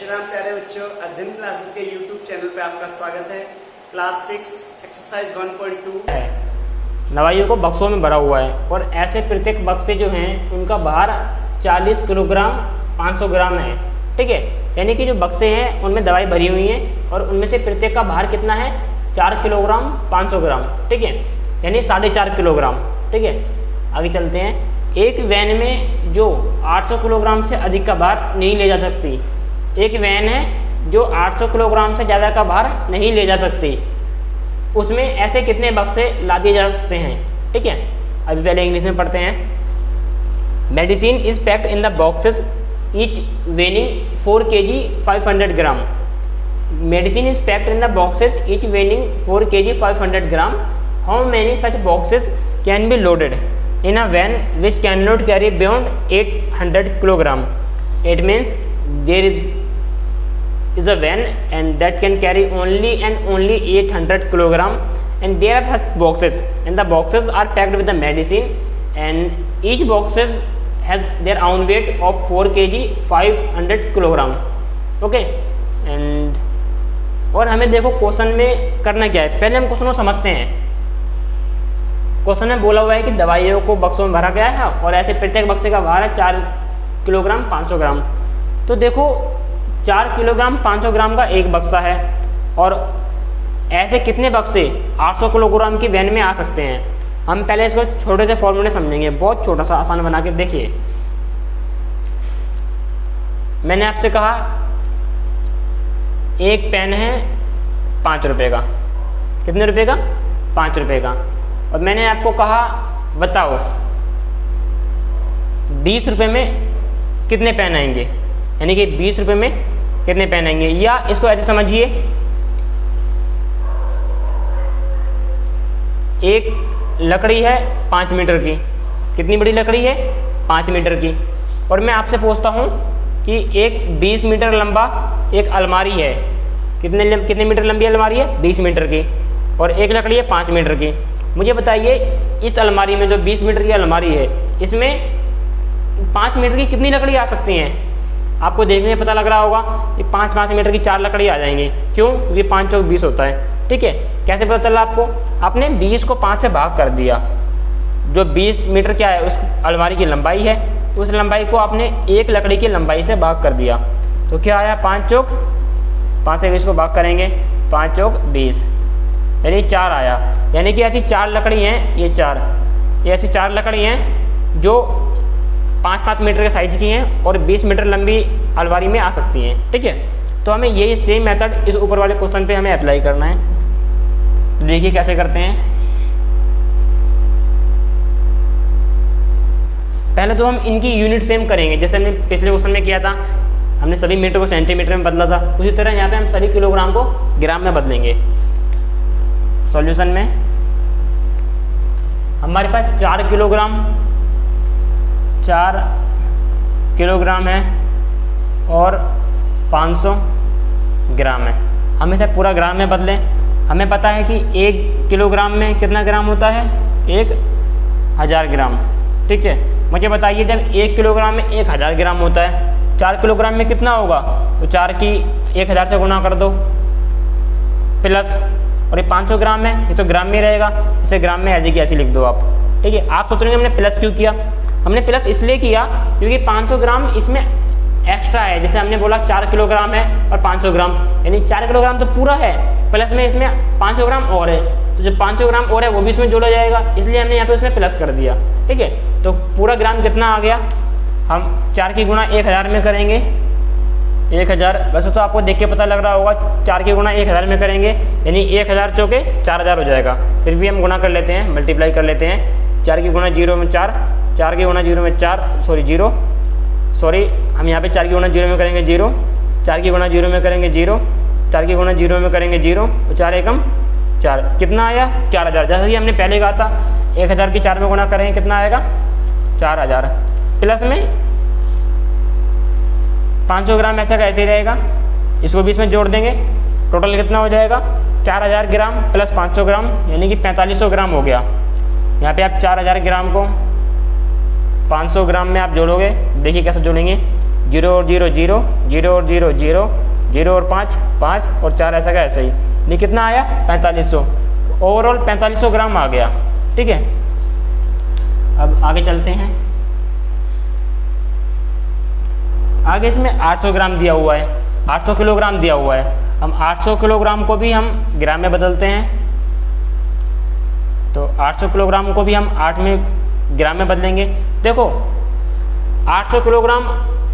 श्री राम प्यारे बच्चों, अध्ययन क्लासेस के YouTube चैनल पे आपका स्वागत है। क्लास 6 एक्सरसाइज 1.2 है। दवाइयों को बक्सों में भरा हुआ है और ऐसे प्रत्येक बक्से जो हैं उनका भार 40 किलोग्राम 500 ग्राम है। ठीक है, यानी कि जो बक्से हैं उनमें दवाई भरी हुई है और उनमें से प्रत्येक का भार कितना है 4 किलोग्राम 500 ग्राम। ठीक है, यानी 4.5 किलोग्राम। ठीक है, आगे चलते हैं। एक वैन में जो 800 किलोग्राम से अधिक का भार नहीं ले जा सकती। एक वैन है जो 800 किलोग्राम से ज़्यादा का भार नहीं ले जा सकती, उसमें ऐसे कितने बक्से ला दिए जा सकते हैं। ठीक है, अभी पहले इंग्लिश में पढ़ते हैं। Medicine is packed in the boxes each वेनिंग 4 kg 500 gram. Medicine is packed in the boxes each वेनिंग 4 kg 500 gram. How many such boxes can be loaded in a van which cannot carry beyond 800 kilogram? It means there is a van and that can carry only 800 kilogram, and there are such boxes and the boxes are packed with the medicine and each boxes has their own weight of 4 kg 500 kilogram. Okay, and और हमें देखो question में करना क्या है। पहले हम question को समझते हैं। क्वेश्चन में बोला हुआ है कि दवाइयों को बक्सों में भरा गया है और ऐसे प्रत्येक बक्से का भार है 4 किलोग्राम 500 ग्राम। तो देखो 4 किलोग्राम 500 ग्राम का एक बक्सा है और ऐसे कितने बक्से 800 किलोग्राम की वैन में आ सकते हैं। हम पहले इसको छोटे से फॉर्मूले समझेंगे, बहुत छोटा सा आसान बना के देखिए। मैंने आपसे कहा एक पेन है 5 रुपये का। कितने रुपये का? 5 रुपये का। और मैंने आपको कहा बताओ 20 रुपये में कितने पेन आएंगे, यानी कि 20 रुपये में कितने पेन आएंगे। या इसको ऐसे समझिए, एक लकड़ी है 5 मीटर की। कितनी बड़ी लकड़ी है? 5 मीटर की। और मैं आपसे पूछता हूँ कि एक 20 मीटर लंबा एक अलमारी है। कितने मीटर लंबी अलमारी है? 20 मीटर की। और एक लकड़ी है 5 मीटर की। मुझे बताइए इस अलमारी में जो 20 मीटर की अलमारी है, इसमें 5 मीटर की कितनी लकड़ी आ सकती हैं? आपको देखने में पता लग रहा होगा कि 5 मीटर की 4 लकड़ी आ जाएंगी। क्यों? क्योंकि 5 चौक 20 होता है। ठीक है, कैसे पता चला आपको? आपने 20 को 5 से भाग कर दिया। जो 20 मीटर क्या है उस अलमारी की लंबाई है, उस लंबाई को आपने एक लकड़ी की लंबाई से भाग कर दिया। तो क्या आया? 5 चौक 5 से 20 को भाग करेंगे, 5 चौक 20, यानी 4 आया। यानी कि ऐसी 4 लकड़ी हैं, ये ऐसी 4 लकड़ी हैं जो 5-5 मीटर के साइज की हैं और 20 मीटर लंबी अलमारी में आ सकती हैं। ठीक है, तो हमें यही सेम मेथड इस ऊपर वाले क्वेश्चन पे हमें अप्लाई करना है। तो देखिए कैसे करते हैं। पहले तो हम इनकी यूनिट सेम करेंगे, जैसे हमने पिछले क्वेश्चन में किया था। हमने सभी मीटर को सेंटीमीटर में बदला था, उसी तरह यहाँ पे हम सभी किलोग्राम को ग्राम में बदलेंगे। सॉल्यूशन में हमारे पास 4 किलोग्राम है और 500 ग्राम है। हम इसे पूरा ग्राम में बदलें। हमें पता है कि 1 किलोग्राम में कितना ग्राम होता है? 1000 ग्राम। ठीक है, मुझे बताइए जब 1 किलोग्राम में 1000 ग्राम होता है, 4 किलोग्राम में कितना होगा? तो 4 की 1000 से गुणा कर दो प्लस, और ये 500 ग्राम है, ये तो ग्राम में रहेगा, इसे ग्राम में ऐसे की ऐसी लिख दो आप। ठीक है, आप सोच रहे हैं हमने प्लस क्यों किया? हमने प्लस इसलिए किया क्योंकि 500 ग्राम इसमें एक्स्ट्रा है। जैसे हमने बोला 4 किलोग्राम है और 500 ग्राम, यानी 4 किलोग्राम तो पूरा है, प्लस में इसमें 500 ग्राम और है, तो जो 500 ग्राम और है वो भी इसमें जोड़ा जाएगा, इसलिए हमने यहाँ पे उसमें प्लस कर दिया। ठीक है, तो पूरा ग्राम कितना आ गया? हम 4 की गुणा 1000 में करेंगे, 1000। वैसे तो आपको देख के पता लग रहा होगा 4 की गुणा 1000 में करेंगे, यानी 1000 चौके 4000 हो जाएगा। फिर भी हम गुणा कर लेते हैं, मल्टीप्लाई कर लेते हैं। 4 की गुणा 0 में 4, 4 की गुणा 0 में 4, हम यहाँ पे 4 की गुणा 0 में करेंगे 0, 4 की गुणा 0 में करेंगे 0, 4 की गुणा 0 में करेंगे 0, तो 4 एकम 4। कितना आया? 4000। जैसा कि हमने पहले कहा था 1000 की 4 में गुणा करेंगे कितना आएगा? 4000। प्लस में 500 ग्राम ऐसा का ऐसे ही रहेगा, इसको भी इसमें जोड़ देंगे, टोटल कितना हो जाएगा? 4000 ग्राम प्लस 500 ग्राम, यानी कि 4500 ग्राम हो गया। यहाँ पे आप 4000 ग्राम को 500 ग्राम में आप जोड़ोगे, देखिए कैसे जोड़ेंगे। 0 और 0 0, 0 और 0 0, 0 और 5 5 और 4 ऐसा का ऐसा ही। ये कितना आया 4500, ओवरऑल 4500 ग्राम आ गया। ठीक है, अब आगे चलते हैं। आगे इसमें 800 ग्राम दिया हुआ है, 800 किलोग्राम दिया हुआ है। हम 800 किलोग्राम को भी हम ग्राम में बदलते हैं, तो 800 किलोग्राम को भी हम 8 में ग्राम में बदलेंगे। देखो 800 किलोग्राम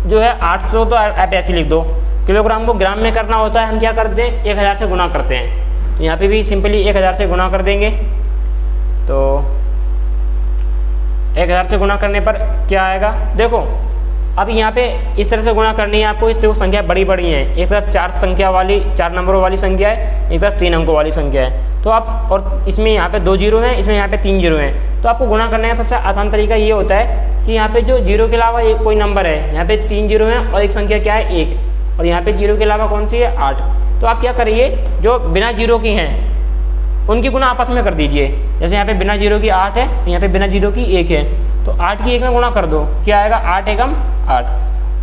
जो है 800 तो आप ऐसे लिख दो, किलोग्राम को ग्राम में करना होता है, हम क्या करते हैं 1000 से गुना करते हैं। तो यहाँ पे भी सिंपली 1000 से गुना कर देंगे, तो 1000 से गुना करने पर क्या आएगा। देखो अब यहाँ पे इस तरह से गुणा करनी है आपको, तो संख्या बड़ी बड़ी है, एक तरफ 4 नंबरों वाली संख्या है, एक तरफ 3 अंकों वाली संख्या है। तो आप और इसमें यहाँ पे 2 जीरो हैं, इसमें यहाँ पे 3 जीरो हैं। तो आपको गुणा करने का सबसे आसान तरीका ये होता है कि यहाँ पे जो जीरो के अलावा एक कोई नंबर है, यहाँ पे 3 जीरो हैं और एक संख्या क्या है 1, और यहाँ पे जीरो के अलावा कौन सी है 8। तो आप क्या करिए, जो बिना जीरो की हैं उनकी गुणा आपस में कर दीजिए। जैसे यहाँ पे बिना जीरो की 8 है, यहाँ पे बिना जीरो की 1 है, तो 8 की 1 में गुणा कर दो, क्या आएगा 8 एकम 8,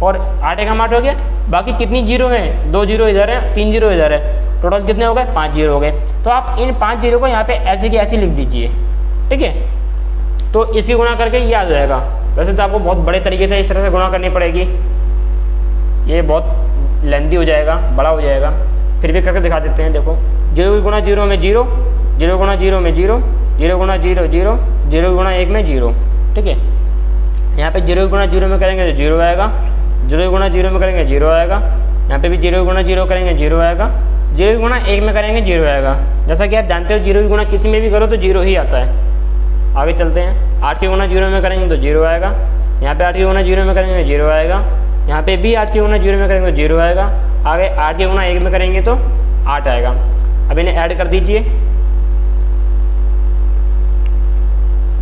और 8 एकम 8 हो गया। बाकी कितनी जीरो है, 2 जीरो इधर है, 3 जीरो इधर है, टोटल कितने हो गए 5 जीरो हो गए। तो आप इन 5 जीरो को यहाँ पे ऐसे की ऐसे लिख दीजिए। ठीक है, तो इसकी गुणा करके ये आ जाएगा। वैसे तो आपको बहुत बड़े तरीके से इस तरह से गुणा करनी पड़ेगी, ये बहुत लेंथी हो जाएगा, बड़ा हो जाएगा, फिर भी करके दिखा देते हैं। देखो 0 गुणा 0 में 0, 0 गुणा 0 में 0, 0 गुणा 0 0, 0 गुणा 1 में 0। ठीक है, यहाँ पे 0 गुणा 0 में करेंगे तो 0 आएगा, 0 गुणा 0 में करेंगे 0 आएगा, यहाँ पे भी 0 गुणा 0 करेंगे 0 आएगा, 0 गुणा 1 में करेंगे 0 आएगा। जैसा कि आप जानते हो 0 गुणा किसी में भी करो तो 0 ही आता है। आगे चलते हैं, 8 के गुणा 0 में करेंगे तो 0 आएगा, यहाँ पे 8 के गुणा 0 में करेंगे 0 आएगा, यहाँ पे भी 8 के गुणा 0 में करेंगे तो 0 आएगा, आगे 8 के गुणा 1 में करेंगे तो 8 आएगा। अब इन्हें ऐड कर दीजिए,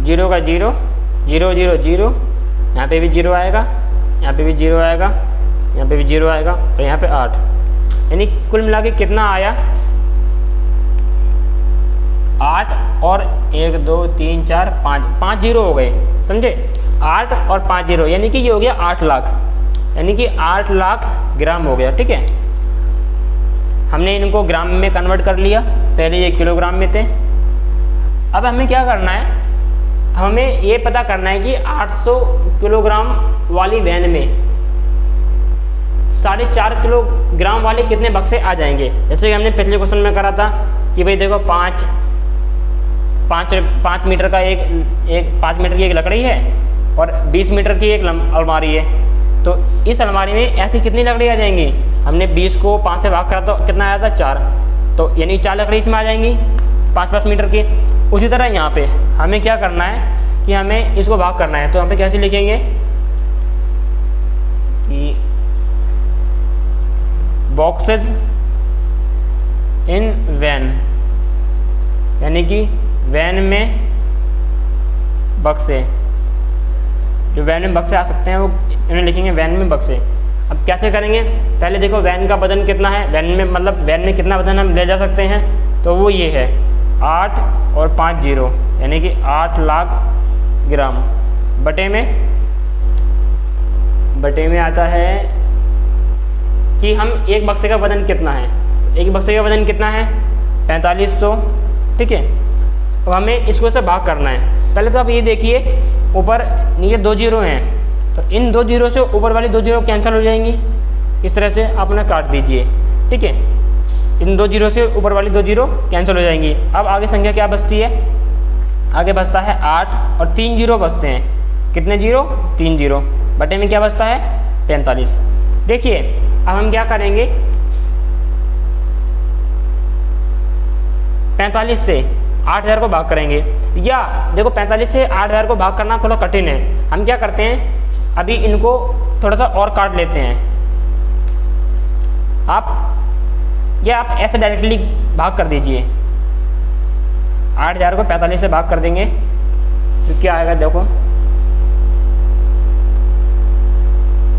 0 का 0, 0 0 0, यहाँ पे भी 0 आएगा, यहाँ पे भी 0 आएगा, यहाँ पे भी 0 आएगा, और यहाँ पे 8। यानी कुल मिला के कितना आया 8 और 1 2 3 4 5 जीरो हो गए, समझे। 8 और 5 जीरो यानी कि ये हो गया 8 लाख, यानी कि 8 लाख ग्राम हो गया। ठीक है, हमने इनको ग्राम में कन्वर्ट कर लिया, पहले ये किलोग्राम में थे। अब हमें क्या करना है, हमें ये पता करना है कि 800 किलोग्राम वाली वैन में 4.5 किलोग्राम वाले कितने बक्से आ जाएंगे। जैसे कि हमने पिछले क्वेश्चन में करा था कि भाई देखो 5 मीटर का एक 5 मीटर की एक लकड़ी है और 20 मीटर की एक अलमारी है, तो इस अलमारी में ऐसी कितनी लकड़ी आ जाएंगी। हमने 20 को 5 से भाग करा तो कितना आया था 4, तो यानी 4 लकड़ी इसमें आ जाएंगी 5 मीटर की। उसी तरह यहाँ पे हमें क्या करना है कि हमें इसको भाग करना है, तो यहाँ पे कैसे लिखेंगे कि बॉक्सेस इन वैन, यानी कि वैन में बक्से, जो वैन में बक्से आ सकते हैं वो इन्हें लिखेंगे वैन में बक्से। अब कैसे करेंगे, पहले देखो वैन का वजन कितना है, वैन में मतलब वैन में कितना वजन हम ले जा सकते हैं, तो वो ये है 8 और 5 जीरो, यानी कि 8 लाख ग्राम। बटे में आता है कि हम एक बक्से का वजन कितना है, एक बक्से का वजन कितना है 4500। ठीक है, अब हमें इसको से भाग करना है। पहले तो आप ये देखिए ऊपर नीचे 2 जीरो हैं, तो इन 2 जीरो से ऊपर वाली 2 जीरो कैंसिल हो जाएंगी, इस तरह से आप उन्हें काट दीजिए। ठीक है, इन 2 जीरो से ऊपर वाली 2 जीरो कैंसिल हो जाएंगी। अब आगे संख्या क्या बचती है, आगे बचता है 8 और 3 जीरो बचते हैं। कितने जीरो, 3 जीरो। बटे में क्या बचता है 45। देखिए अब हम क्या करेंगे, 45 से 8000 को भाग करेंगे, या देखो 45 से 8000 को भाग करना थोड़ा कठिन है। हम क्या करते हैं, अभी इनको थोड़ा सा और काट लेते हैं। आप ऐसे डायरेक्टली भाग कर दीजिए, 8000 को 45 से भाग कर देंगे तो क्या आएगा, देखो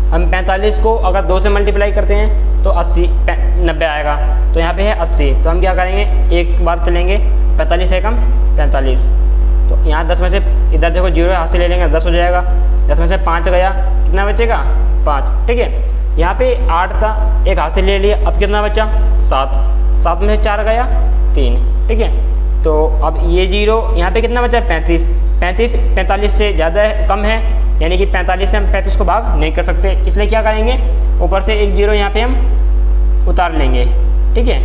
हम 45 को अगर 2 से मल्टीप्लाई करते हैं तो 90 आएगा, तो यहाँ पे है 80। तो हम क्या करेंगे, एक बार चलेंगे 45 एकम 45, तो यहाँ 10 में से इधर देखो 0 हाथ से ले लेंगे 10 हो जाएगा। 10 में से 5 गया, कितना बचेगा 5, ठीक है। यहाँ पे 8 था, एक हाथ से ले लिया, अब कितना बचा 7, 7 में से 4 गया 3, ठीक है। तो अब ये 0 यहाँ पे कितना बचा 35, 35 45 से ज़्यादा कम है, यानी कि 45 से हम 35 को भाग नहीं कर सकते, इसलिए क्या करेंगे ऊपर से एक 0 यहाँ पे हम उतार लेंगे, ठीक है।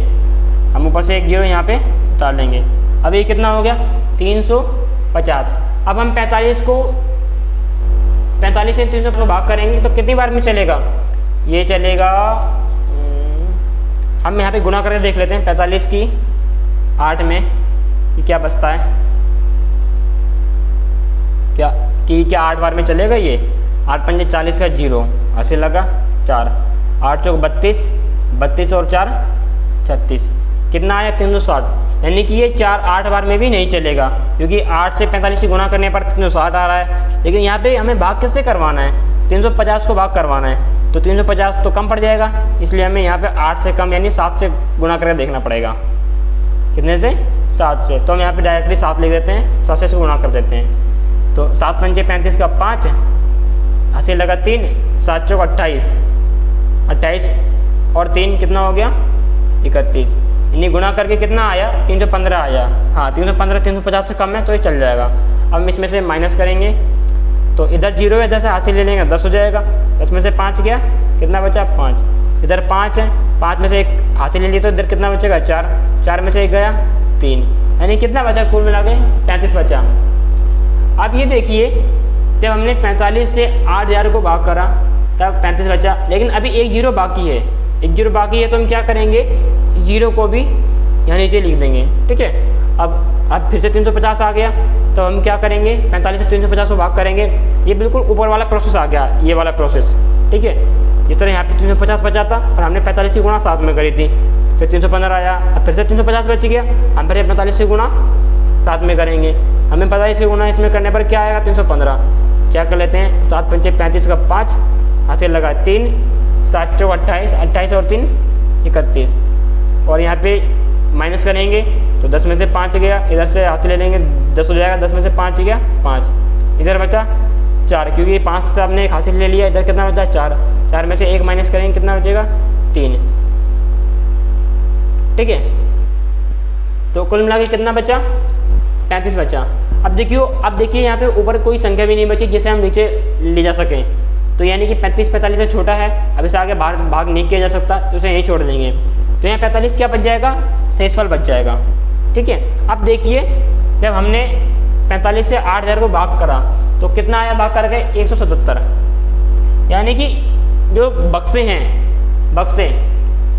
हम ऊपर से एक 0 यहाँ पे उतार लेंगे। अब ये कितना हो गया 350। अब हम 45 से 300 को भाग करेंगे तो कितनी बार में चलेगा, ये चलेगा, हम यहाँ पे गुना करके देख लेते हैं 45 की 8 में ये क्या बचता है, क्या 8 बार में चलेगा ये, 8 पंजे 40 का 0 80 लगा 4, 8 चौक 32, 32 और 4 36, कितना आया 360, यानी कि ये 8 बार में भी नहीं चलेगा, क्योंकि 8 से 45 से गुना करने पर 360 आ रहा है। लेकिन यहाँ पे हमें भाग किससे करवाना है, 350 को भाग करवाना है, तो 350 तो कम पड़ जाएगा, इसलिए हमें यहाँ पे 8 से कम यानी 7 से गुना करके देखना पड़ेगा। कितने से 7 से, तो हम यहाँ पे डायरेक्टली 7 लिख देते हैं, 7 से गुना कर देते हैं। तो 7 पंजे 35 का 5, 80 लगा 3, 7 चौक 28, 28 और 3 कितना हो गया 31, यानी गुना करके कितना आया 315 आया। हाँ 315 350 से कम है तो ये चल जाएगा। अब हम इसमें से माइनस करेंगे तो इधर 0 है, इधर से हासिल ले लेंगे 10 हो जाएगा। 10 में से 5 गया, कितना बचा 5, इधर 5 है, 5 में से एक हासिल ले लिया तो इधर कितना बचेगा 4, 4 में से एक गया 3, यानी कितना बचा कुल मिला के 35 बचा। अब ये देखिए जब हमने 45 से 8000 को भाग करा तब 35 बचा, लेकिन अभी एक 0 बाकी है, एक 0 बाकी है तो हम क्या करेंगे 0 को भी यहाँ नीचे लिख देंगे, ठीक है। अब फिर से 350 आ गया तो हम क्या करेंगे 45 से 350 को भाग करेंगे, ये बिल्कुल ऊपर वाला प्रोसेस आ गया, ये वाला प्रोसेस, ठीक है। जिस तरह यहाँ पे 350 बचा था और हमने 45 की गुणा 7 में करी थी, फिर 315 आया, अब फिर से 350 बच गया, हम फिर 45 की गुणा 7 में करेंगे, हमें 45 की गुणा इसमें करने पर क्या आएगा 315। क्या कर लेते हैं 7 पंचे 35 का 5, हासिल लगा 3, 7 चौक 28, 28 और 3 31, और यहाँ पे माइनस करेंगे तो 10 में से 5 गया, इधर से हाथ ले लेंगे 10 हो जाएगा, 10 में से 5 गया 5, इधर बचा 4, क्योंकि 5 से आपने एक हासिल ले लिया, इधर कितना बचा 4, 4 में से एक माइनस करेंगे कितना बचेगा 3, ठीक है। तो कुल मिला के कितना बचा 35 बचा। अब देखिए यहाँ पे ऊपर कोई संख्या भी नहीं बची जिसे हम नीचे ले जा सकें, तो यानी कि 35 45 से छोटा है, अब इसे आगे भाग नहीं किया जा सकता, तो उसे यहीं छोड़ देंगे। तो यहाँ 45 क्या बच जाएगा शेषफल बच जाएगा, ठीक है। अब देखिए जब हमने 45 से 8000 को भाग करा तो कितना आया भाग करके 177, यानी कि जो बक्से हैं बक्से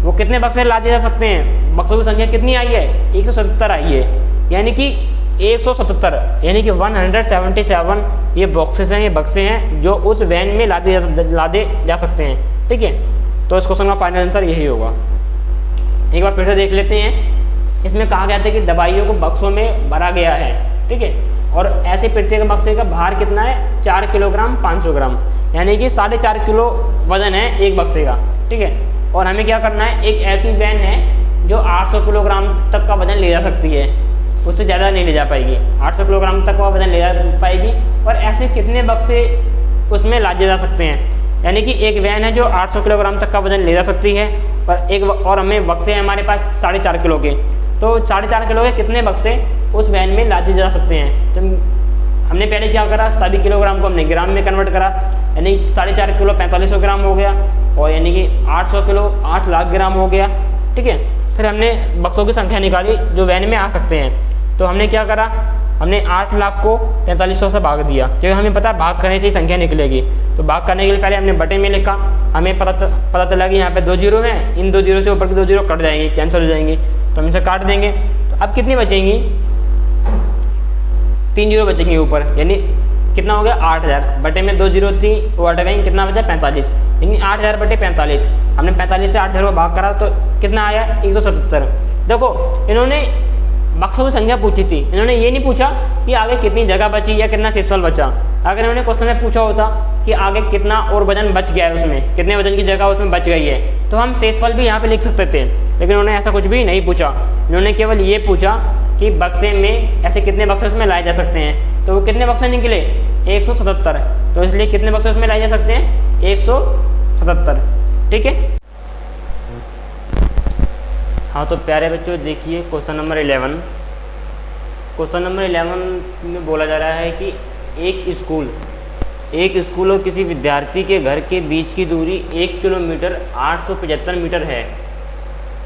वो कितने बक्से लादे जा सकते हैं, बक्सों की संख्या कितनी आई है 177 आई है, यानी कि 177 यानी कि 177 ये बॉक्सेस हैं, ये बक्से हैं जो उस वैन में लादे जा सकते हैं, ठीक है। तो इस क्वेश्चन का फाइनल आंसर यही होगा। एक बार फिर से देख लेते हैं, इसमें कहा गया था कि दवाइयों को बक्सों में भरा गया है, ठीक है, और ऐसे प्रत्येक बक्से का भार कितना है 4 किलोग्राम 500 ग्राम, यानी कि 4.5 किलो वजन है एक बक्से का, ठीक है। और हमें क्या करना है, एक ऐसी वैन है जो 800 किलोग्राम तक का वजन ले जा सकती है, उससे ज़्यादा नहीं ले जा पाएगी, 800 किलोग्राम तक का वजन ले जा पाएगी, और ऐसे कितने बक्से उसमें लादे जा सकते हैं, यानी कि एक वैन है जो 800 किलोग्राम तक का वजन ले जा सकती है, और हमें बक्से हैं हमारे पास 4.5 किलो के, तो 4.5 किलो के कितने बक्से उस वैन में लादे जा सकते हैं। तो हमने पहले क्या करा, सभी किलोग्राम को हमने ग्राम में कन्वर्ट करा, यानी 4.5 किलो 4500 ग्राम हो गया, और यानी कि 800 किलो 8 लाख ग्राम हो गया, ठीक है। फिर हमने बक्सों की संख्या निकाली जो वैन में आ सकते हैं, तो हमने क्या करा, हमने 8 लाख को 4500 से भाग दिया, क्योंकि हमें पता है भाग करने से ही संख्या निकलेगी। तो भाग करने के लिए पहले हमने बटे में लिखा, हमें पता चला कि यहाँ पे 2 जीरो हैं, इन 2 जीरो से ऊपर की 2 जीरो कट जाएंगी, कैंसिल हो जाएंगी, तो हम इसे काट देंगे। तो अब कितनी बचेंगी 3 जीरो बचेंगी ऊपर, यानी कितना हो गया 8000, बटे में 2 जीरो थी वो हट गई, कितना बचा 45, यानी 8000 बटे 45। हमने 45 से 8000 को भाग करा तो कितना आया 177। देखो इन्होंने बक्सों की संख्या पूछी थी, इन्होंने ये नहीं पूछा कि आगे कितनी जगह बची या कितना शेषफल बचा। अगर इन्होंने क्वेश्चन में पूछा होता कि आगे कितना और वजन बच गया है, उसमें कितने वजन की जगह उसमें बच गई है, तो हम शेषफल भी यहाँ पे लिख सकते थे, लेकिन उन्होंने ऐसा कुछ भी नहीं पूछा। इन्होंने केवल ये पूछा कि बक्से में ऐसे कितने बक्से उसमें लाए जा सकते हैं, तो वो कितने बक्से निकले 177। तो इसलिए कितने बक्से उसमें लाए जा सकते हैं 177। ठीक है। हाँ तो प्यारे बच्चों देखिए क्वेश्चन नंबर 11। क्वेश्चन नंबर 11 में बोला जा रहा है कि एक स्कूल और किसी विद्यार्थी के घर के बीच की दूरी 1 किलोमीटर 875 मीटर है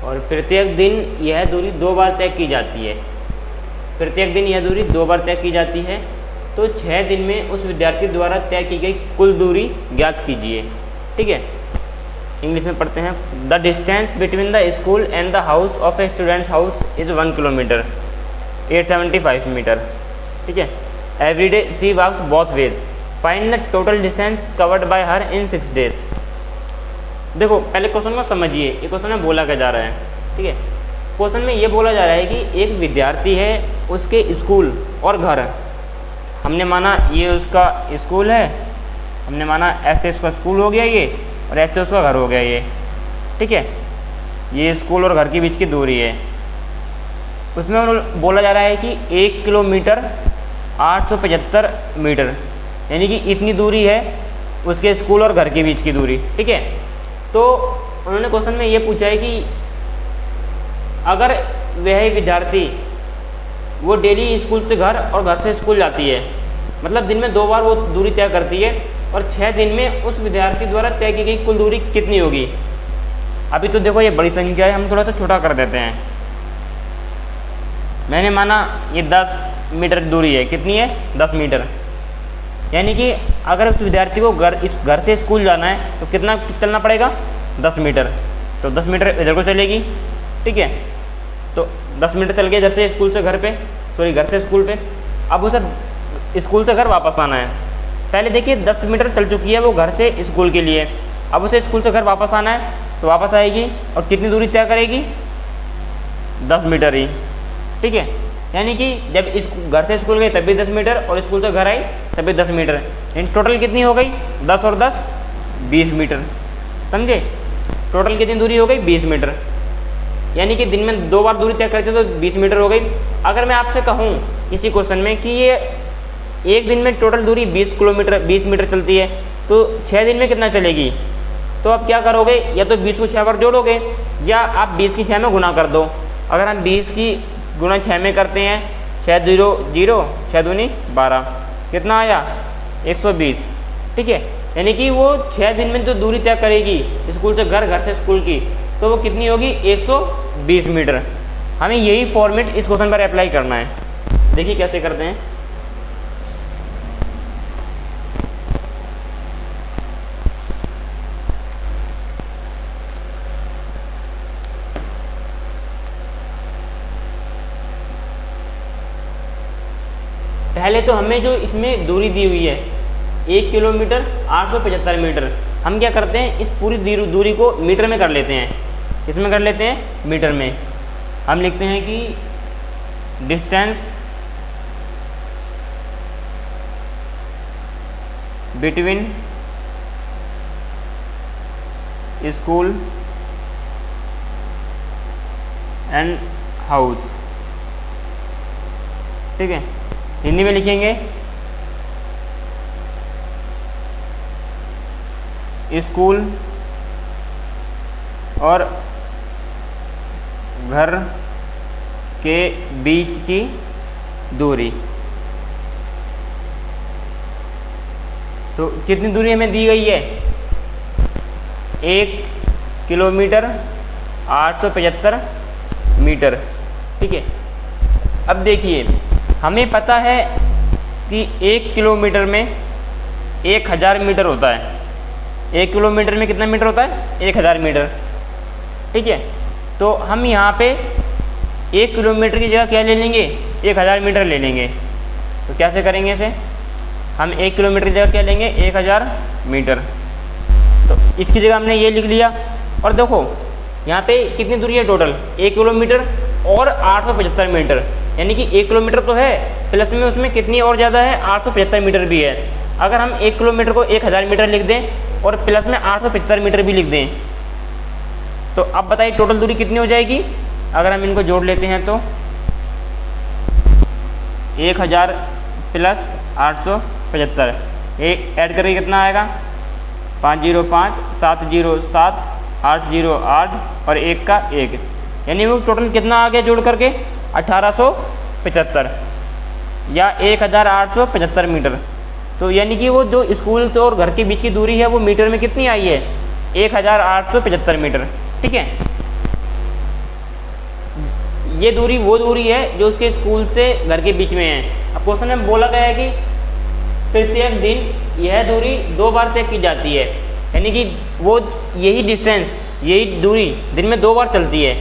और प्रत्येक दिन यह दूरी 2 बार तय की जाती है। प्रत्येक दिन यह दूरी 2 बार तय की जाती है, तो 6 दिन में उस विद्यार्थी द्वारा तय की गई कुल दूरी ज्ञात कीजिए। ठीक है, इंग्लिश में पढ़ते हैं। The distance between the school and the house of a student house is 1 kilometre 875 metre. ठीक है। Every day she walks both ways, find the total distance covered by her in 6 days. देखो पहले question को समझिए, ये question में बोला क्या जा रहा है। ठीक है, क्वेश्चन में ये बोला जा रहा है कि एक विद्यार्थी है, उसके स्कूल और घर, हमने माना ये उसका स्कूल है, हमने माना ऐसे उसका स्कूल हो गया ये, और ऐसे उसका घर हो गया ये। ठीक है, ये स्कूल और घर के बीच की दूरी है। उसमें बोला जा रहा है कि 1 किलोमीटर 875 मीटर, यानी कि इतनी दूरी है उसके स्कूल और घर के बीच की दूरी। ठीक है, तो उन्होंने क्वेश्चन में ये पूछा है कि अगर वह विद्यार्थी वो डेली स्कूल से घर और घर से स्कूल जाती है, मतलब दिन में 2 बार वो दूरी तय करती है, और 6 दिन में उस विद्यार्थी द्वारा तय की गई कुल दूरी कितनी होगी। अभी तो देखो ये बड़ी संख्या है, हम थोड़ा सा छोटा कर देते हैं। मैंने माना ये 10 मीटर दूरी है, कितनी है 10 मीटर, यानी कि अगर उस विद्यार्थी को घर से स्कूल जाना है तो कितना चलना पड़ेगा 10 मीटर, तो 10 मीटर इधर को चलेगी। ठीक है, तो 10 मीटर चल गए इधर से स्कूल से घर पे, सॉरी घर से स्कूल पे। अब उसे स्कूल से घर वापस आना है। पहले देखिए 10 मीटर चल चुकी है वो घर से स्कूल के लिए, अब उसे स्कूल से घर वापस आना है, तो वापस आएगी और कितनी दूरी तय करेगी 10 मीटर ही। ठीक है, यानी कि जब इस घर से स्कूल गई तब भी 10 मीटर और स्कूल से घर आई तब भी 10 मीटर, यानी टोटल कितनी हो गई 10 और 10 20 मीटर। समझे, टोटल कितनी दूरी हो गई 20 मीटर, यानी कि दिन में 2 बार दूरी तय करते तो 20 मीटर हो गई। अगर मैं आपसे कहूँ इसी क्वेश्चन में कि ये एक दिन में टोटल दूरी 20 मीटर चलती है, तो 6 दिन में कितना चलेगी, तो आप क्या करोगे, या तो 20 को 6 बार जोड़ोगे या आप 20 की 6 में गुना कर दो। अगर हम 20 की गुना 6 में करते हैं, 6 0 0 6 दूनी 12, कितना आया 120। ठीक है, यानी कि वो 6 दिन में जो दूरी तय करेगी स्कूल से घर, घर से स्कूल की, तो वो कितनी होगी 120 मीटर। हमें यही फॉर्मेट इस क्वेश्चन पर अप्लाई करना है। देखिए कैसे करते हैं। पहले तो हमें जो इसमें दूरी दी हुई है 1 किलोमीटर 875 मीटर, हम क्या करते हैं इस पूरी दूरी को मीटर में कर लेते हैं। किसमें कर लेते हैं, मीटर में। हम लिखते हैं कि distance between school and house. ठीक है, हिंदी में लिखेंगे स्कूल और घर के बीच की दूरी। तो कितनी दूरी हमें दी गई है 1 किलोमीटर 875 मीटर। ठीक है, अब देखिए हमें पता है कि 1 किलोमीटर में 1000 मीटर होता है। 1 किलोमीटर में कितना मीटर होता है 1000 मीटर। ठीक है, तो हम यहाँ पे 1 किलोमीटर की जगह क्या ले लेंगे 1000 मीटर ले लेंगे। तो कैसे करेंगे इसे, हम 1 किलोमीटर की जगह क्या लेंगे 1000 मीटर। तो इसकी जगह हमने ये लिख लिया, और देखो यहाँ पे कितनी दूरी है टोटल 1 किलोमीटर और 875 मीटर, यानी कि 1 किलोमीटर तो है प्लस में उसमें कितनी और ज़्यादा है 875 मीटर भी है। अगर हम 1 किलोमीटर को 1000 मीटर लिख दें और प्लस में 875 मीटर भी लिख दें, तो अब बताइए टोटल दूरी कितनी हो जाएगी। अगर हम इनको जोड़ लेते हैं तो 1000 प्लस 875, ये ऐड करके कितना आएगा 505 707 808 और 1 का 1, यानी वो टोटल कितना आ गया जोड़ करके 1875 या 1875 मीटर। तो यानी कि वो जो स्कूल से और घर के बीच की दूरी है वो मीटर में कितनी आई है 1875 मीटर। ठीक है, ये दूरी वो दूरी है जो उसके स्कूल से घर के बीच में है। अब क्वेश्चन में बोला गया है कि प्रत्येक दिन यह दूरी 2 बार तय की जाती है, यानी कि वो यही डिस्टेंस, यही दूरी दिन में 2 बार चलती है।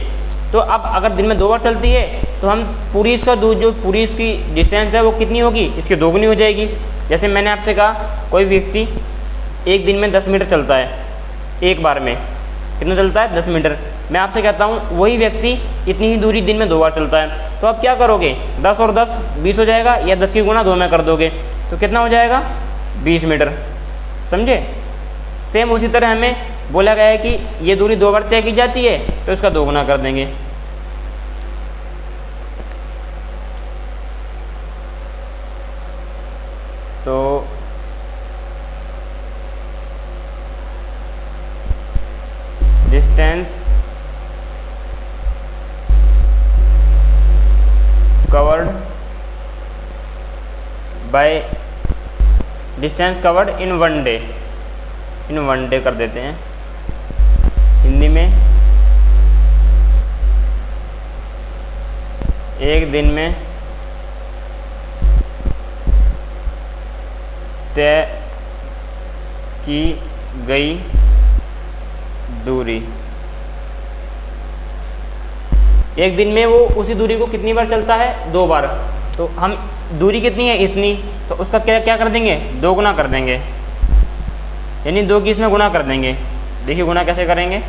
तो अब अगर दिन में 2 बार चलती है तो हम पूरी इसका जो पूरी इसकी डिस्टेंस है वो कितनी होगी, इसकी दोगुनी हो जाएगी। जैसे मैंने आपसे कहा कोई व्यक्ति एक दिन में 10 मीटर चलता है, एक बार में कितना चलता है 10 मीटर। मैं आपसे कहता हूँ वही व्यक्ति इतनी ही दूरी दिन में 2 बार चलता है, तो आप क्या करोगे 10 और 10 20 हो जाएगा, या 10 की गुना 2 में कर दोगे तो कितना हो जाएगा 20 मीटर। समझे। सेम उसी तरह हमें बोला गया है कि ये दूरी 2 बार तय की जाती है तो इसका 2 गुना कर देंगे। तो distance covered by distance covered in 1 day, in 1 day कर देते हैं हिंदी में। एक दिन में तय की गई दूरी, एक दिन में वो उसी दूरी को कितनी बार चलता है 2 बार। तो हम दूरी कितनी है इतनी, तो उसका क्या कर देंगे 2 गुना कर देंगे, यानी 2 की इसमें गुना कर देंगे। देखिए गुना कैसे करेंगे,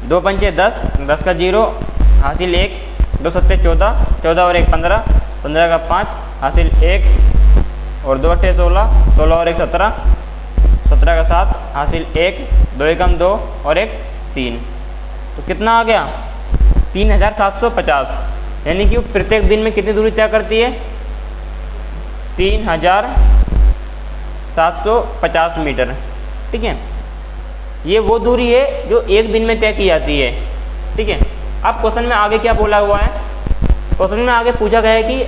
2 पंचे 10, 10 का 0 हासिल 1, 2 सत्ते 14, 14 और 1 15, 15 का 5 हासिल 1 और 2 अट्ठे 16, 16 और 1 17, 17 का 7 हासिल 1, 2 एकम 2 और 1 3। तो कितना आ गया 3750, यानी कि प्रत्येक दिन में कितनी दूरी तय करती है 3750 मीटर। ठीक है, ये वो दूरी है जो एक दिन में तय की जाती है। ठीक है, अब क्वेश्चन में आगे क्या बोला हुआ है, क्वेश्चन में आगे पूछा गया है कि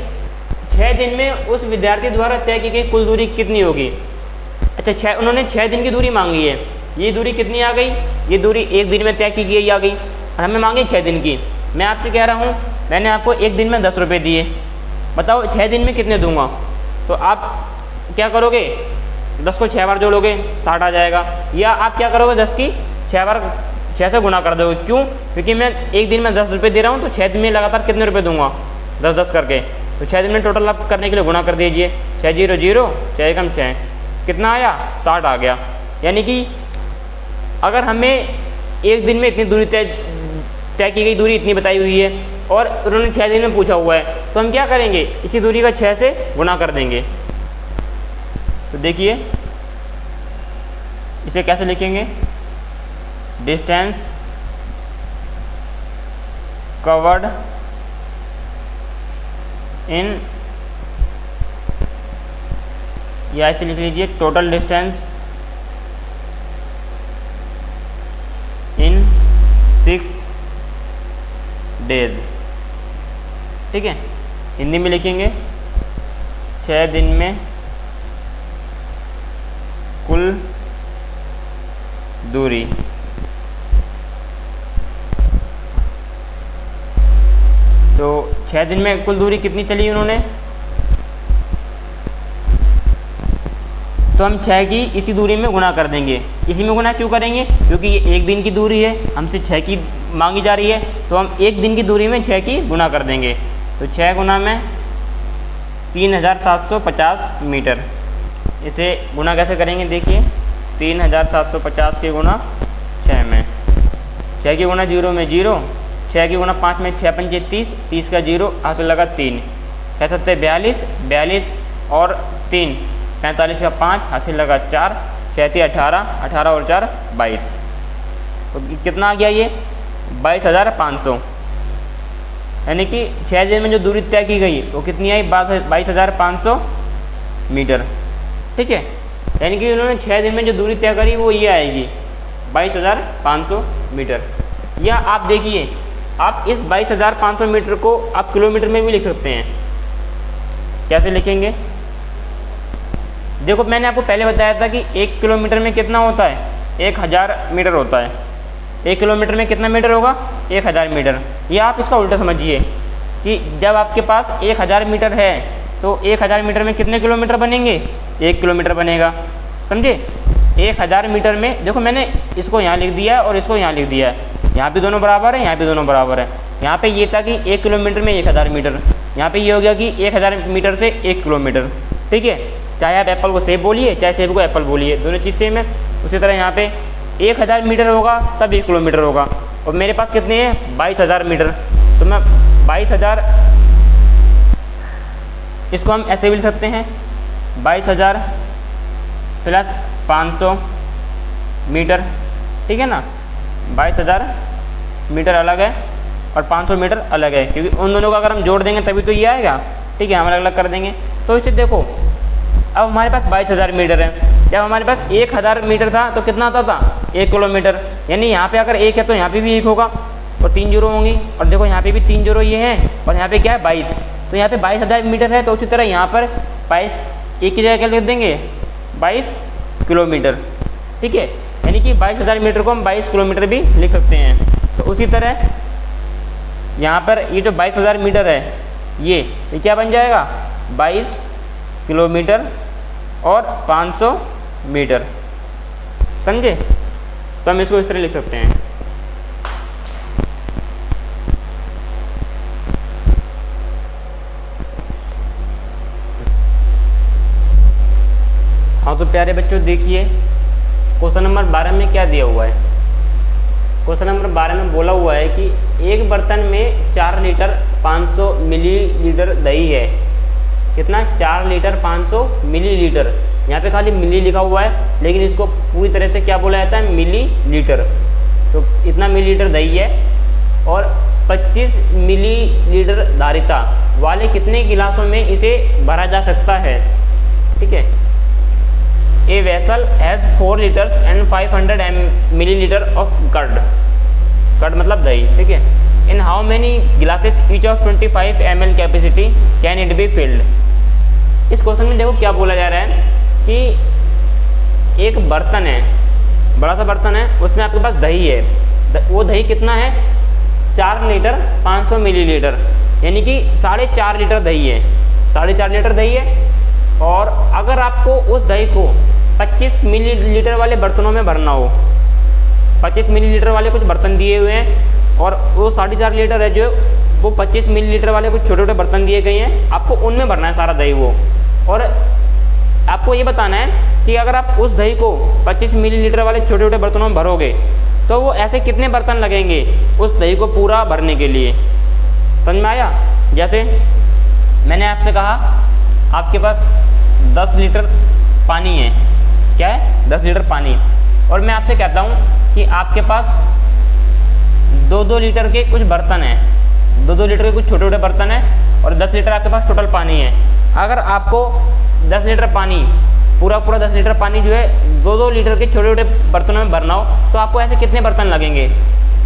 6 दिन में उस विद्यार्थी द्वारा तय की गई कुल दूरी कितनी होगी। अच्छा, उन्होंने 6 दिन की दूरी मांगी है, ये दूरी कितनी आ गई, ये दूरी एक दिन में तय की गई आ गई और हमें मांगी 6 दिन की। मैं आपसे कह रहा हूँ मैंने आपको एक दिन में 10 रुपये दिए, बताओ 6 दिन में कितने दूंगा। तो आप क्या करोगे 10 को 6 बार जोड़ोगे 60 आ जाएगा, या आप क्या करोगे 10 की 6 बार 6 से गुना कर दोगे। क्यों, क्योंकि मैं एक दिन में 10 रुपये दे रहा हूँ तो 6 दिन में लगातार कितने रुपये दूंगा 10-10 करके। तो 6 दिन में टोटल आप करने के लिए गुना कर दीजिए, 6 0 0, 6 एकम 6, कितना आया 60 आ गया। यानी कि अगर हमें एक दिन में इतनी दूरी तय की गई दूरी इतनी बताई हुई है और उन्होंने 6 दिन में पूछा हुआ है, तो हम क्या करेंगे इसी दूरी का 6 से गुना कर देंगे। तो देखिए इसे कैसे लिखेंगे, डिस्टेंस कवर्ड इन, या ऐसे लिख लीजिए टोटल डिस्टेंस इन 6 डेज। ठीक है, हिंदी में लिखेंगे 6 दिन में कुल दूरी। तो 6 दिन में कुल दूरी कितनी चली उन्होंने, तो हम 6 की इसी दूरी में गुना कर देंगे। इसी में गुना क्यों करेंगे, क्योंकि ये एक दिन की दूरी है, हमसे 6 की मांगी जा रही है, तो हम एक दिन की दूरी में 6 की गुना कर देंगे। तो 6 गुना में 3750 मीटर। इसे गुना कैसे करेंगे, देखिए 3750 के गुना 6 में, 6 की गुना 0 में 0, 6 की गुना 5 में 6 पंचे 30, 30 का 0 हासिल लगा 3, 6 सत्ते 42, 42 और 3 45 का 5 हासिल लगा 4, 6 18, 18 और 4 22। तो कितना आ गया ये 22,500, यानी कि 6 दिन में जो दूरी तय की गई वो कितनी आई, 22,500 मीटर। ठीक है, यानी कि उन्होंने 6 दिन में जो दूरी तय करी वो ये आएगी 22,500 मीटर। या आप देखिए, आप इस 22,500 मीटर को आप किलोमीटर में भी लिख सकते हैं। कैसे लिखेंगे, देखो मैंने आपको पहले बताया था कि 1 किलोमीटर में कितना होता है, 1000 मीटर होता है। 1 किलोमीटर में कितना मीटर होगा, 1000 मीटर। या आप इसका उल्टा समझिए कि जब आपके पास 1000 मीटर है तो 1000 मीटर में कितने किलोमीटर बनेंगे, 1 किलोमीटर बनेगा। समझे, 1000 मीटर में देखो मैंने इसको यहाँ लिख दिया है और इसको यहाँ लिख दिया है, यहाँ भी दोनों बराबर है, यहाँ भी दोनों बराबर है। यहाँ पे ये था कि 1 किलोमीटर में 1000 मीटर, यहाँ पे ये हो गया कि 1000 मीटर से 1 किलोमीटर। ठीक है, चाहे आप एप्पल को सेब बोलिए, चाहे सेब को एप्पल बोलिए, दोनों चीज़ सेम है। उसी तरह यहाँ पे 1000 मीटर होगा तब 1 किलोमीटर होगा, और मेरे पास कितने हैं, 22,000 मीटर। तो मैं 22,000, इसको हम ऐसे भी लिख सकते हैं 22,000 प्लस 500 मीटर। ठीक है ना, 22,000 मीटर अलग है और 500 मीटर अलग है, क्योंकि उन दोनों का अगर हम जोड़ देंगे तभी तो ये आएगा। ठीक है, हम अलग अलग कर देंगे। तो इसे देखो, अब हमारे पास 22,000 मीटर है, जब हमारे पास 1000 मीटर था तो कितना आता था, 1 किलोमीटर। यानी यहाँ पे अगर 1 है तो यहाँ पे भी 1 होगा और 3 जीरो होंगी, और देखो यहाँ पे भी 3 जीरो ये हैं, और यहाँ पे क्या है 22। तो यहाँ पे 22,000 मीटर है, तो उसी तरह यहाँ पर 22 एक की जगह क्या लिख देंगे, 22 किलोमीटर। ठीक है, यानी कि 22,000 मीटर को हम 22 किलोमीटर भी लिख सकते हैं। तो उसी तरह यहाँ पर ये जो 22,000 मीटर है ये क्या बन जाएगा, 22 किलोमीटर और 500 मीटर। समझे, तो हम इसको इस तरह लिख सकते हैं। हाँ तो प्यारे बच्चों देखिए, क्वेश्चन नंबर 12 में क्या दिया हुआ है। क्वेश्चन नंबर 12 में बोला हुआ है कि एक बर्तन में 4 लीटर 500 मिलीलीटर दही है। कितना, 4 लीटर 500 मिलीलीटर। यहाँ पे खाली मिली लिखा हुआ है, लेकिन इसको पूरी तरह से क्या बोला जाता है, मिलीलीटर। तो इतना मिलीलीटर दही है और 25 मिलीलीटर धारिता वाले कितने गिलासों में इसे भरा जा सकता है। ठीक है, a vessel has 4 litres and 500 millilitre of curd. Curd मतलब दही। ठीक है, in how many glasses each of 25 ml capacity can it be filled. इस क्वेश्चन में देखो क्या बोला जा रहा है कि एक बर्तन है, बड़ा सा बर्तन है, उसमें आपके पास दही है। वो दही कितना है, 4 लीटर 500 मिलीलीटर, यानी कि 4.5 लीटर दही है। 4.5 लीटर दही है, और अगर आपको उस दही को 25 मिलीलीटर वाले बर्तनों में भरना हो, 25 मिलीलीटर वाले कुछ बर्तन दिए हुए हैं, और वो 4.5 लीटर है जो वो 25 मिलीलीटर वाले कुछ छोटे छोटे बर्तन दिए गए हैं, आपको उनमें भरना है सारा दही वो। और आपको ये बताना है कि अगर आप उस दही को 25 मिलीलीटर वाले छोटे छोटे बर्तनों में भरोगे तो वो ऐसे कितने बर्तन लगेंगे उस दही को पूरा भरने के लिए। समझ में आया। जैसे मैंने आपसे कहा आपके पास 10 लीटर पानी है, क्या है 10 लीटर पानी, और मैं आपसे कहता हूँ कि आपके पास 2-2 लीटर के कुछ बर्तन हैं, 2-2 लीटर के कुछ छोटे छोटे बर्तन हैं, और 10 लीटर आपके पास टोटल पानी है। अगर आपको 10 लीटर पानी पूरा 10 लीटर पानी जो है 2-2 लीटर के छोटे छोटे बर्तनों में भरना हो, तो आपको ऐसे कितने बर्तन लगेंगे।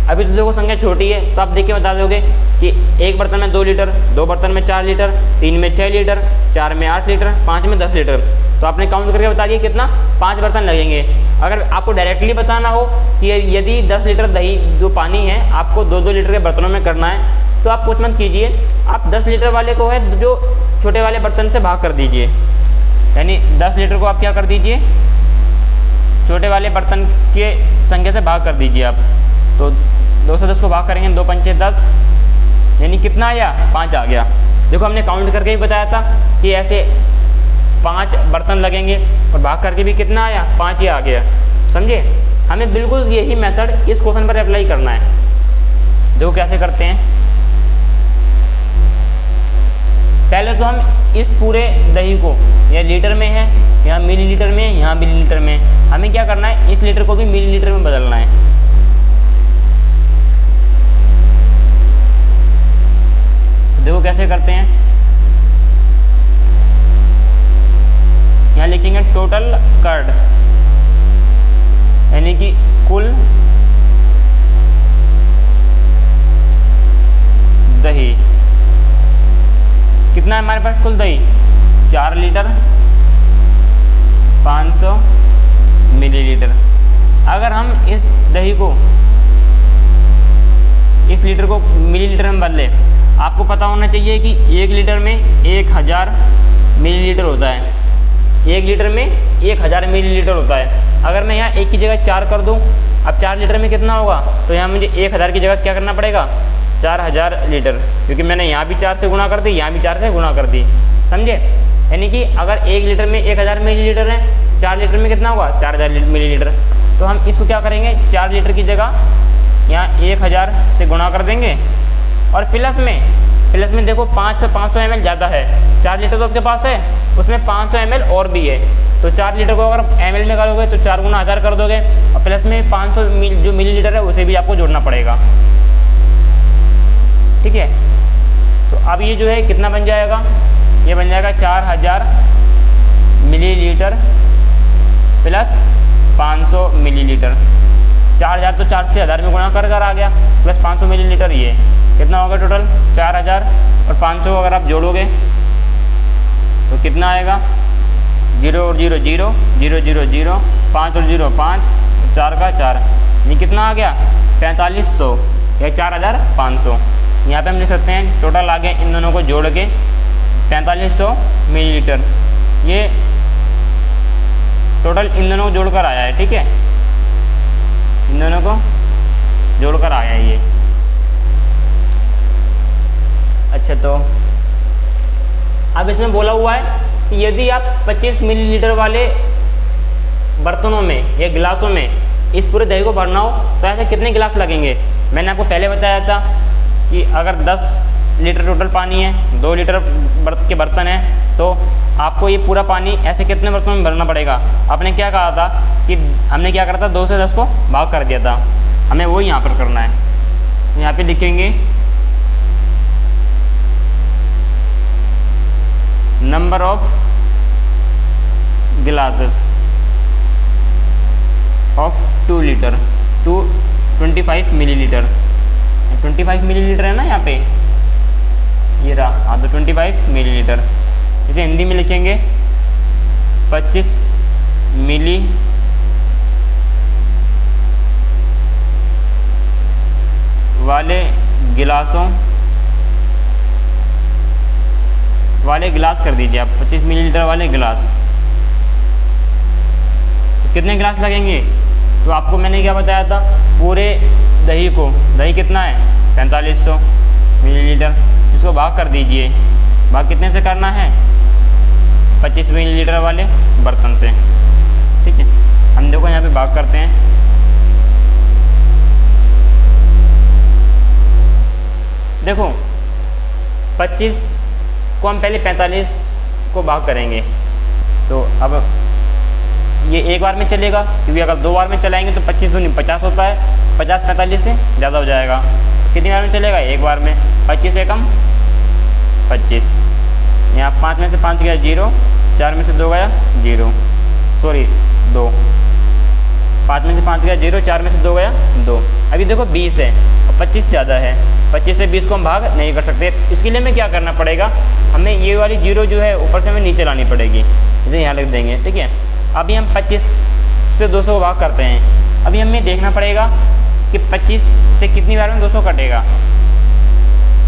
अभी तो देखो संख्या छोटी है, तो आप देख के बता दोगे कि एक बर्तन में 2 लीटर, 2 बर्तन में 4 लीटर, 3 में 6 लीटर, 4 में 8 लीटर, 5 में 10 लीटर। तो आपने काउंट करके बता दिया कितना, 5 बर्तन लगेंगे। अगर आपको डायरेक्टली बताना हो कि यदि 10 लीटर दही जो पानी है आपको 2-2 लीटर के बर्तनों में करना है, तो आप कुछ मत कीजिए, आप 10 लीटर वाले को है जो छोटे वाले बर्तन से भाग कर दीजिए। यानी 10 लीटर को आप क्या कर दीजिए, छोटे वाले बर्तन के संख्या से भाग कर दीजिए आप। तो 210 को भाग करेंगे 2 पंचे 10, यानी कितना आया, 5 आ गया। देखो हमने काउंट करके ही बताया था कि ऐसे 5 बर्तन लगेंगे, और भाग करके भी कितना आया, 5 ही आ गया। समझे, हमें बिल्कुल यही मेथड इस क्वेश्चन पर अप्लाई करना है। देखो कैसे करते हैं। पहले तो हम इस पूरे दही को, यह लीटर में है, यहाँ मिलीलीटर में, यहाँ मिलीलीटर में, हमें क्या करना है, इस लीटर को भी मिलीलीटर में बदलना है। देखो कैसे करते हैं, यहाँ लिखेंगे टोटल कर्ड, यानी कि कुल दही। कितना है हमारे पास कुल दही? 4 लीटर 500 मिलीलीटर। अगर हम इस दही को इस लीटर को मिलीलीटर में बदलें, आपको पता होना चाहिए कि 1 लीटर में 1000 मिलीलीटर होता है। 1 लीटर में 1000 मिलीलीटर होता है। अगर मैं यहाँ 1 की जगह 4 कर दूँ, अब 4 लीटर में कितना होगा? तो यहाँ मुझे 1000 की जगह क्या करना पड़ेगा? 4000 लीटर, क्योंकि मैंने यहाँ भी 4 से गुणा कर दी, यहाँ भी 4 से गुणा कर दी, समझे? यानी कि अगर 1 लीटर में 1000 मिलीलीटर है, 4 लीटर में कितना होगा? 4000 मिलीलीटर। तो हम इसको क्या करेंगे, 4 लीटर की जगह यहाँ 1000 से गुणा कर देंगे, और प्लस में देखो 500 ml ज़्यादा है। 4 लीटर तो आपके पास है, उसमें 500 ml और भी है, तो 4 लीटर को अगर ml में करोगे तो 4 गुना 1000 कर दोगे, और प्लस में 500 जो मिलीलीटर है उसे भी आपको जोड़ना पड़ेगा, ठीक है? तो अब ये जो है कितना बन जाएगा? ये बन जाएगा 4000 मिलीलीटर प्लस 500 मिलीलीटर। 4000 तो 4 से 1000 में गुणा कर आ गया, प्लस 500 मिलीलीटर, ये कितना होगा टोटल? 4000 और 500 अगर आप जोड़ोगे तो कितना आएगा? 0 और 0 0 0 0 0, 5 और 0 5, 4 का 4, ये कितना आ गया? 4500 या 4500। यहाँ पे हम लिख सकते हैं टोटल आ गया इन दोनों को जोड़ के 4500 मिलीलीटर। ये टोटल इन दोनों को जोड़कर आया है, ठीक है? इन दोनों को जोड़कर आया है ये। अच्छा, तो अब इसमें बोला हुआ है कि यदि आप 25 मिलीलीटर वाले बर्तनों में या गिलासों में इस पूरे दही को भरना हो तो ऐसे कितने गिलास लगेंगे? मैंने आपको पहले बताया था कि अगर 10 लीटर टोटल पानी है, 2 लीटर के बर्तन है, तो आपको ये पूरा पानी ऐसे कितने बर्तनों में भरना पड़ेगा? आपने क्या कहा था कि हमने क्या करा था, 2 से 10 को भाग कर दिया था, हमें वो यहाँ पर करना है। यहाँ पे लिखेंगे number of glasses of 2 litre to 25 millilitre. 25 millilitre है ना यहाँ पे, ये रहा, हाँ, तो 25 मिलीलीटर। इसे हिंदी में लिखेंगे 25 मिली वाले गिलास कर दीजिए आप, 25 मिलीलीटर वाले गिलास। तो कितने गिलास लगेंगे? तो आपको मैंने क्या बताया था, पूरे दही कितना है? 4500 मिलीलीटर। इसको भाग कर दीजिए, भाग कितने से करना है? 25 मिलीलीटर वाले बर्तन से, ठीक है? हम देखो यहाँ पे भाग करते हैं। देखो 25 को हम पहले 45 को भाग करेंगे, तो अब ये एक बार में चलेगा, क्योंकि अगर 2 बार में चलाएंगे तो 25 दूनी 50 होता है, 50 45 से ज़्यादा हो जाएगा। कितनी बार में चलेगा? एक बार में। 25 से कम 25, यहाँ 5 में से 5 गया 0, 4 में से 2 गया 0, सॉरी 2, 5 में से 5 गया 0, 4 में से 2 गया 2। अभी देखो 20 है और 25 ज़्यादा है, 25 से 20 को हम भाग नहीं कर सकते। इसके लिए हमें क्या करना पड़ेगा, हमें ये वाली 0 जो है ऊपर से हमें नीचे लानी पड़ेगी, इसे यहाँ लिख देंगे, ठीक है? अभी हम 25 से 200 को भाग करते हैं। अभी हमें देखना पड़ेगा कि 25 से कितनी बार में 200 कटेगा।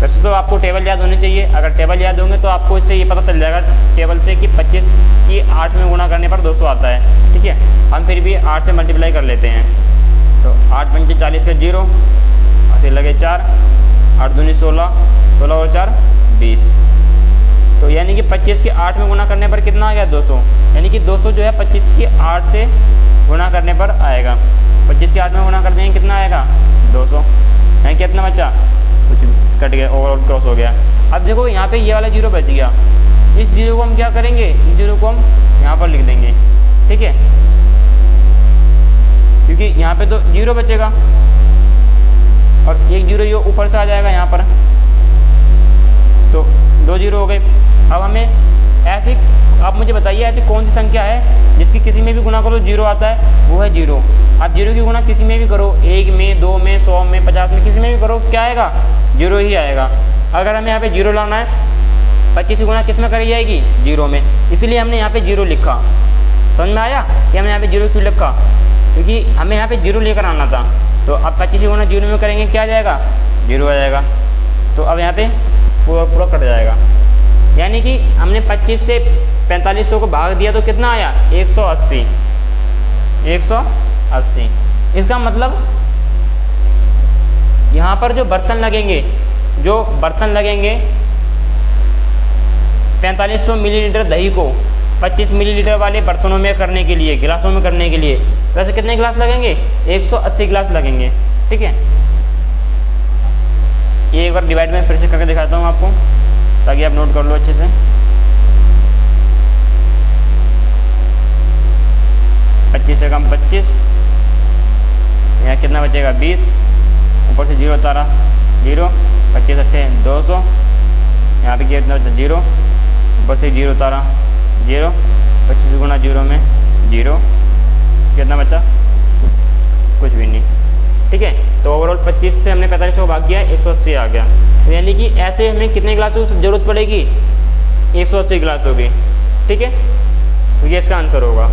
वैसे तो आपको टेबल याद होनी चाहिए, अगर टेबल याद होंगे तो आपको इससे ये पता चल जाएगा टेबल से कि 25 की 8 में गुणा करने पर 200 आता है, ठीक है? हम फिर भी 8 से मल्टीप्लाई कर लेते हैं, तो 8 पंचे 40 का 0, ऐसे लगे 4, 8 दूनी 16, 16 और 4 20। तो यानी कि 25 की 8 में गुणा करने पर कितना आ गया? 200। यानी कि 200 जो है 25 की 8 से गुणा करने पर आएगा। 25 की 8 में गुणा कर देंगे, कितना आएगा? 200। यहाँ कितना बचा? कुछ कट गया, ओवर क्रॉस हो गया। अब देखो यहाँ पे ये वाला 0 बच गया, इस 0 को हम क्या करेंगे, इस 0 को हम यहाँ पर लिख देंगे, ठीक है? क्योंकि यहाँ पे तो 0 बचेगा और एक 0 ये ऊपर से आ जाएगा यहाँ पर, तो 2 जीरो हो गए। अब हमें ऐसी, आप मुझे बताइए ऐसी कौन सी संख्या है जिसकी किसी में भी गुना करो जीरो आता है, वो है जीरो। आप जीरो की गुना किसी में भी करो, 1 में, 2 में, 100 में, 50 में, किसी में भी करो, क्या आएगा? जीरो ही आएगा। अगर हमें यहाँ पे जीरो लाना है, 25 की गुना किस में करी जाएगी? जीरो में, इसलिए हमने यहाँ पे जीरो लिखा। समझ में आया कि हमने यहाँ पे जीरो क्यों लिखा? क्योंकि हमें यहाँ पे जीरो लेकर आना था। तो अब 25 की गुना जीरो में करेंगे, क्या आ जाएगा? जीरो आ जाएगा। तो अब यहाँ पे पूरा कट जाएगा, यानी कि हमने 25 से 4500 को भाग दिया तो कितना आया? 180। 180। इसका मतलब यहाँ पर जो बर्तन लगेंगे 4500 मिलीलीटर दही को 25 मिलीलीटर वाले बर्तनों में करने के लिए, गिलासों में करने के लिए, वैसे कितने गिलास लगेंगे? 180 गिलास लगेंगे। ठीक है, ये एक बार डिवाइड में फिर से करके दिखाता हूँ आपको, ताकि आप नोट कर लो अच्छे से। 25 से कम 25, यहाँ कितना बचेगा? 20, ऊपर से जीरो उतारा, जीरो, 25 अट्ठे 200, यहाँ पे कितना बचा? जीरो, ऊपर से जीरो उतारा, जीरो, 25 गुना जीरो में जीरो, कितना बचा? कुछ भी नहीं। ठीक है, तो ओवरऑल 25 से हमने 45 को भाग किया, 180 आ गया। तो यानी कि ऐसे हमें कितने गिलासों की ज़रूरत पड़ेगी? 180 गिलासों की। ठीक है, तो ये इसका आंसर होगा।